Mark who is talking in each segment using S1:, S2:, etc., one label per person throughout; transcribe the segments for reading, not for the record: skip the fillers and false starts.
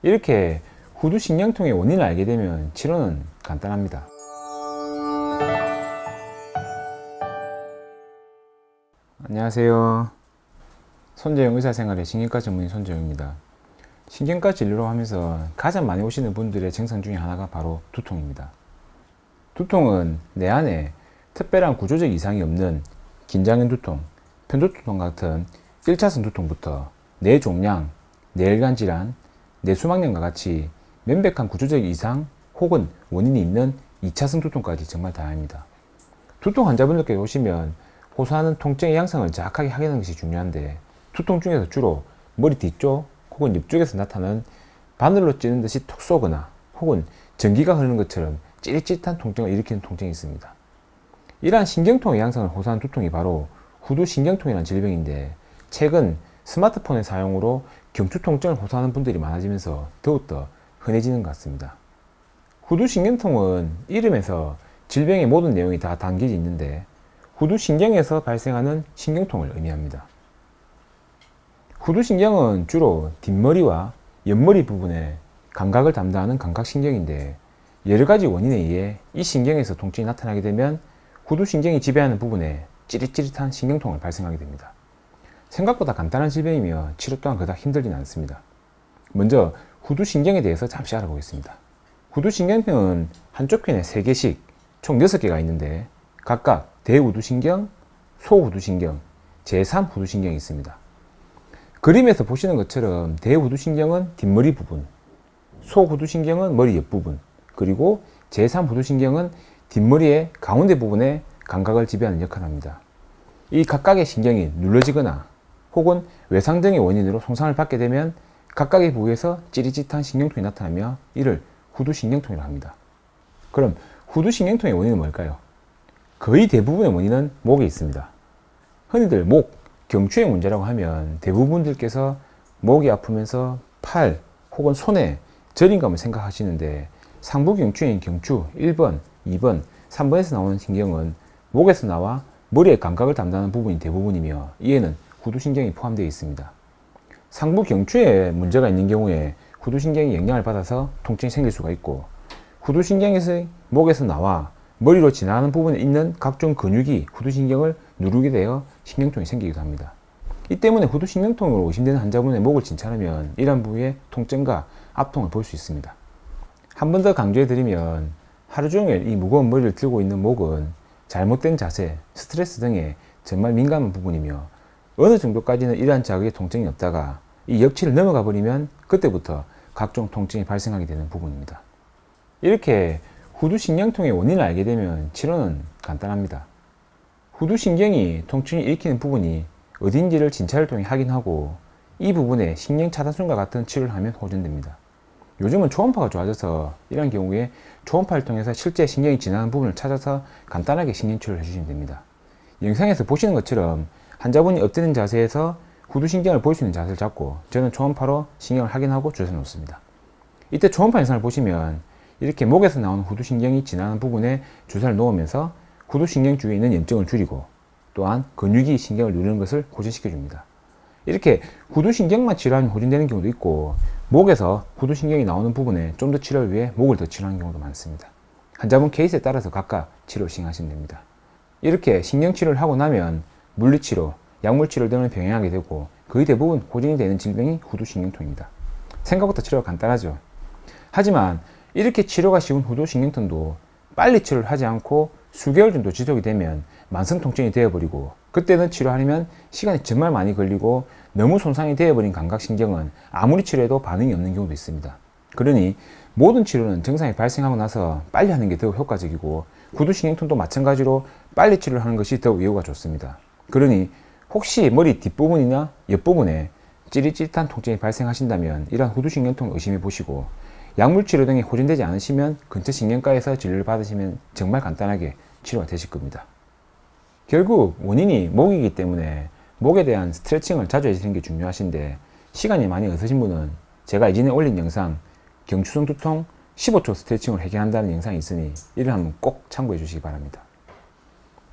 S1: 이렇게 후두신경통의 원인을 알게 되면 치료는 간단합니다. 안녕하세요. 손재영 의사생활의 신경과 전문의 손재영입니다. 신경과 진료를 하면서 가장 많이 오시는 분들의 증상 중에 하나가 바로 두통입니다. 두통은 내 안에 특별한 구조적 이상이 없는 긴장형 두통, 편두통 같은 1차성 두통부터 뇌종양, 뇌혈관 질환, 뇌수막염과 같이 명백한 구조적 이상 혹은 원인이 있는 2차성 두통까지 정말 다양합니다. 두통 환자분들께 오시면 호소하는 통증의 양상을 정확하게 확인하는 것이 중요한데, 두통 중에서 주로 머리 뒤쪽 혹은 옆쪽에서 나타나는 바늘로 찌는 듯이 톡 쏘거나 혹은 전기가 흐르는 것처럼 찌릿찌릿한 통증을 일으키는 통증이 있습니다. 이러한 신경통의 양상을 호소하는 두통이 바로 후두신경통이라는 질병인데, 최근 스마트폰의 사용으로 경추 통증을 호소하는 분들이 많아지면서 더욱더 흔해지는 것 같습니다. 후두신경통은 이름에서 질병의 모든 내용이 다 담겨져 있는데, 후두신경에서 발생하는 신경통을 의미합니다. 후두신경은 주로 뒷머리와 옆머리 부분에 감각을 담당하는 감각신경인데, 여러가지 원인에 의해 이 신경에서 통증이 나타나게 되면 후두신경이 지배하는 부분에 찌릿찌릿한 신경통을 발생하게 됩니다. 생각보다 간단한 질병이며 치료 또한 그닥 힘들지는 않습니다. 먼저 후두신경에 대해서 잠시 알아보겠습니다. 후두신경은 한쪽 편에 3개씩 총 6개가 있는데, 각각 대후두신경, 소후두신경, 제3후두신경이 있습니다. 그림에서 보시는 것처럼 대후두신경은 뒷머리 부분, 소후두신경은 머리 옆부분, 그리고 제3후두신경은 뒷머리의 가운데 부분에 감각을 지배하는 역할을 합니다. 이 각각의 신경이 눌러지거나 혹은 외상 등의 원인으로 손상을 받게 되면 각각의 부위에서 찌릿찌릿한 신경통이 나타나며 이를 후두신경통이라고 합니다. 그럼 후두신경통의 원인은 뭘까요? 거의 대부분의 원인은 목에 있습니다. 흔히들 목, 경추의 문제라고 하면 대부분들께서 목이 아프면서 팔 혹은 손에 저림감을 생각하시는데, 상부 경추인 경추 1번, 2번, 3번에서 나오는 신경은 목에서 나와 머리의 감각을 담당하는 부분이 대부분이며, 이에는 후두신경이 포함되어 있습니다. 상부 경추에 문제가 있는 경우에 후두신경이 영향을 받아서 통증이 생길 수가 있고, 후두신경에서 목에서 나와 머리로 지나가는 부분에 있는 각종 근육이 후두신경을 누르게 되어 신경통이 생기기도 합니다. 이 때문에 후두신경통으로 의심되는 환자분의 목을 진찰하면 이러한 부위의 통증과 압통을 볼 수 있습니다. 한 번 더 강조해 드리면, 하루 종일 이 무거운 머리를 들고 있는 목은 잘못된 자세, 스트레스 등에 정말 민감한 부분이며, 어느 정도까지는 이러한 자극에 통증이 없다가 이 역치를 넘어가 버리면 그때부터 각종 통증이 발생하게 되는 부분입니다. 이렇게 후두신경통의 원인을 알게 되면 치료는 간단합니다. 후두신경이 통증을 일으키는 부분이 어딘지를 진찰을 통해 확인하고, 이 부분에 신경차단술과 같은 치료를 하면 호전됩니다. 요즘은 초음파가 좋아져서 이런 경우에 초음파를 통해서 실제 신경이 지나는 부분을 찾아서 간단하게 신경치료를 해주시면 됩니다. 영상에서 보시는 것처럼 환자분이 엎드린 자세에서 후두신경을 볼 수 있는 자세를 잡고 저는 초음파로 신경을 확인하고 주사 놓습니다. 이때 초음파 영상을 보시면 이렇게 목에서 나오는 후두신경이 지나는 부분에 주사를 놓으면서 후두신경 주위에 있는 염증을 줄이고, 또한 근육이 신경을 누르는 것을 호전시켜 줍니다. 이렇게 후두신경만 치료하면 호전되는 경우도 있고, 목에서 후두신경이 나오는 부분에 좀 더 치료를 위해 목을 더 치료하는 경우도 많습니다. 환자분 케이스에 따라서 각각 치료를 시행하시면 됩니다. 이렇게 신경치료를 하고 나면 물리치료, 약물치료 등을 병행하게 되고, 거의 대부분 호전이 되는 질병이 후두신경통입니다. 생각보다 치료가 간단하죠. 하지만 이렇게 치료가 쉬운 후두신경통도 빨리 치료를 하지 않고 수개월 정도 지속이 되면 만성통증이 되어버리고, 그때는 치료하려면 시간이 정말 많이 걸리고, 너무 손상이 되어버린 감각신경은 아무리 치료해도 반응이 없는 경우도 있습니다. 그러니 모든 치료는 증상이 발생하고 나서 빨리 하는 게 더 효과적이고, 후두신경통도 마찬가지로 빨리 치료를 하는 것이 더욱 예후가 좋습니다. 그러니 혹시 머리 뒷부분이나 옆부분에 찌릿찌릿한 통증이 발생하신다면 이러한 후두신경통을 의심해 보시고, 약물치료 등이 호전되지 않으시면 근처 신경과에서 진료를 받으시면 정말 간단하게 치료가 되실 겁니다. 결국 원인이 목이기 때문에 목에 대한 스트레칭을 자주 해주시는 게 중요하신데, 시간이 많이 없으신 분은 제가 이전에 올린 영상 경추성 두통 15초 스트레칭을 해결한다는 영상이 있으니 이를 한번 꼭 참고해 주시기 바랍니다.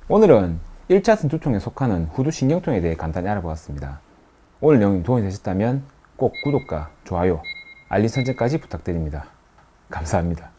S1: 오늘은 1차성 두통에 속하는 후두신경통에 대해 간단히 알아보았습니다. 오늘 내용이 도움이 되셨다면 꼭 구독과 좋아요, 알림 설정까지 부탁드립니다. 감사합니다.